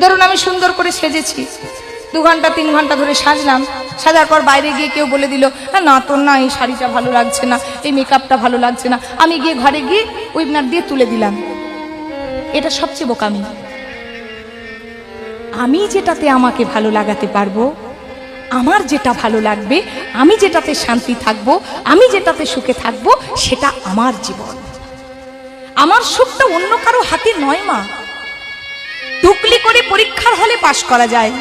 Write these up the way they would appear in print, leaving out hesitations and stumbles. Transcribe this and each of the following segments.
ধরুন আমি সুন্দর করে সেজেছি, 2 ঘন্টা 3 ঘন্টা ধরে সাজলাম, সাজার পর বাইরে গিয়ে কেউ বলে দিল না তোর না এই শাড়িটা ভালো লাগছে না, এই মেকআপটা ভালো লাগছে না, আমি গিয়ে ঘরে গিয়ে উইপনার দিয়ে তুলে দিলাম। এটা সবচেয়ে বোকামি। আমি যেটাতে আমাকে ভালো লাগাতে পারবো, আমার যেটা ভালো লাগবে, আমি যেটাতে শান্তি থাকবো, আমি যেটাতে সুখে থাকবো, সেটা আমার জীবন। আমার সুখটা অন্য কারো হাতে নয় মা। টুকলি করে পরীক্ষার হলে পাশ করা যায়,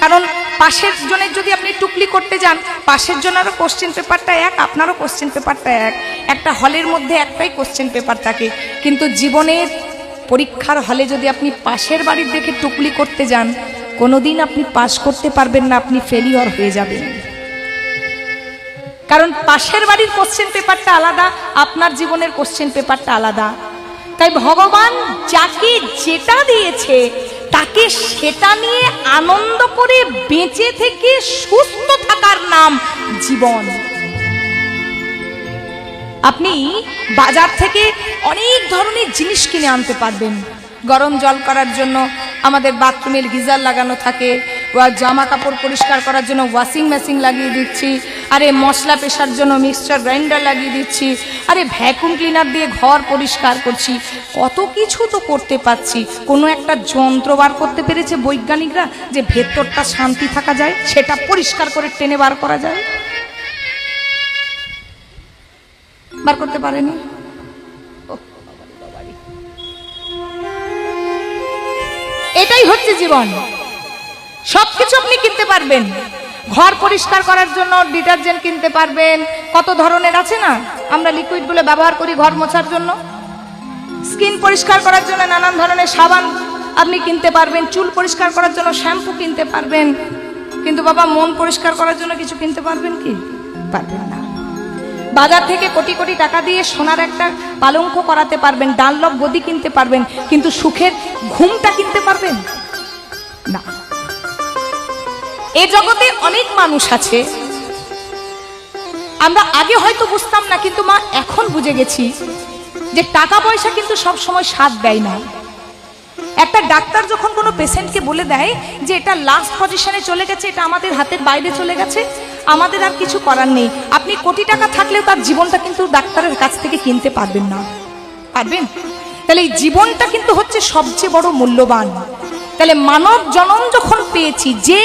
কারণ পাশের জনের যদি আপনি টুকলি করতে যান, পাশের জনেরও কোশ্চেন পেপারটা এক, আপনারও কোশ্চেন পেপারটা এক, একটা হলের মধ্যে একটাই কোশ্চেন পেপার থাকে। কিন্তু জীবনের পরীক্ষার হলে যদি আপনি পাশের বাড়ির দেখে টুকলি করতে যান, কোনোদিন আপনি পাস করতে পারবেন না, আপনি ফেলিওর হয়ে যাবেন। কারণ পাশের বাড়ির কোশ্চেন পেপারটা আলাদা, আপনার জীবনের কোশ্চেন পেপারটা আলাদা। তাই ভগবান যাকে যেটা দিয়েছে তাকে সেটা নিয়ে আনন্দ করে বেঁচে থেকে সুস্থ থাকার নাম জীবন। আপনি বাজার থেকে অনেক ধরনের জিনিস কিনে আনতে পারবেন। গরম জল করার জন্য আমাদের বাথরুমের গিজার লাগানো থাকে, জামা কাপড় পরিষ্কার করার জন্য ওয়াশিং মেশিন লাগিয়ে দিচ্ছি, আরে মশলা পেশার জন্য মিক্সচার গ্রাইন্ডার লাগিয়ে দিচ্ছি, আরে ভ্যাকুম ক্লিনার দিয়ে ঘর পরিষ্কার করছি, কত কিছু তো করতে পারছি। কোনো একটা যন্ত্র বার করতে পেরেছে বৈজ্ঞানিকরা যে ভেতরটা শান্তি থাকা যায়, সেটা পরিষ্কার করে টেনে বার করা যায়? বার করতে পারেনি। এটাই হচ্ছে জীবন। সবকিছু আপনি কিনতে পারবেন, ঘর পরিষ্কার করার জন্য ডিটারজেন্ট কিনতে পারবেন, কত ধরনের আছে না, আমরা লিকুইডগুলো ব্যবহার করি ঘর মোছার জন্য। স্কিন পরিষ্কার করার জন্য নানান ধরনের সাবান আপনি কিনতে পারবেন, চুল পরিষ্কার করার জন্য শ্যাম্পু কিনতে পারবেন। কিন্তু বাবা মন পরিষ্কার করার জন্য কিছু কিনতে পারবেন কি? পারবেন না। বাজার থেকে কোটি কোটি টাকা দিয়ে সোনার একটা পালঙ্ক করাতে পারবেন, ডানলপ গদি কিনতে পারবেন, কিন্তু সুখের ঘুমটা কিনতে পারবেন না। এই জগতে অনেক মানুষ আছে, আমরা আগে হয়তো বুঝতাম না, কিন্তু মা এখন বুঝে গেছি যে টাকা পয়সা কিন্তু সব সময় স্বাদ দেয় না। একটা ডাক্তার যখন কোনো পেশেন্টকে বলে দেয় যে এটা লাস্ট পজিশনে চলে গেছে, এটা আমাদের হাতের বাইরে চলে গেছে, আমাদের আর কিছু করার নেই, আপনি কোটি টাকা থাকলেও তার জীবনটা কিন্তু ডাক্তারের কাছ থেকে কিনতে পারবেন না। পারবেন? তাহলে এই জীবনটা কিন্তু হচ্ছে সবচেয়ে বড় মূল্যবান। তাহলে মানব জনম যখন পেয়েছি, যে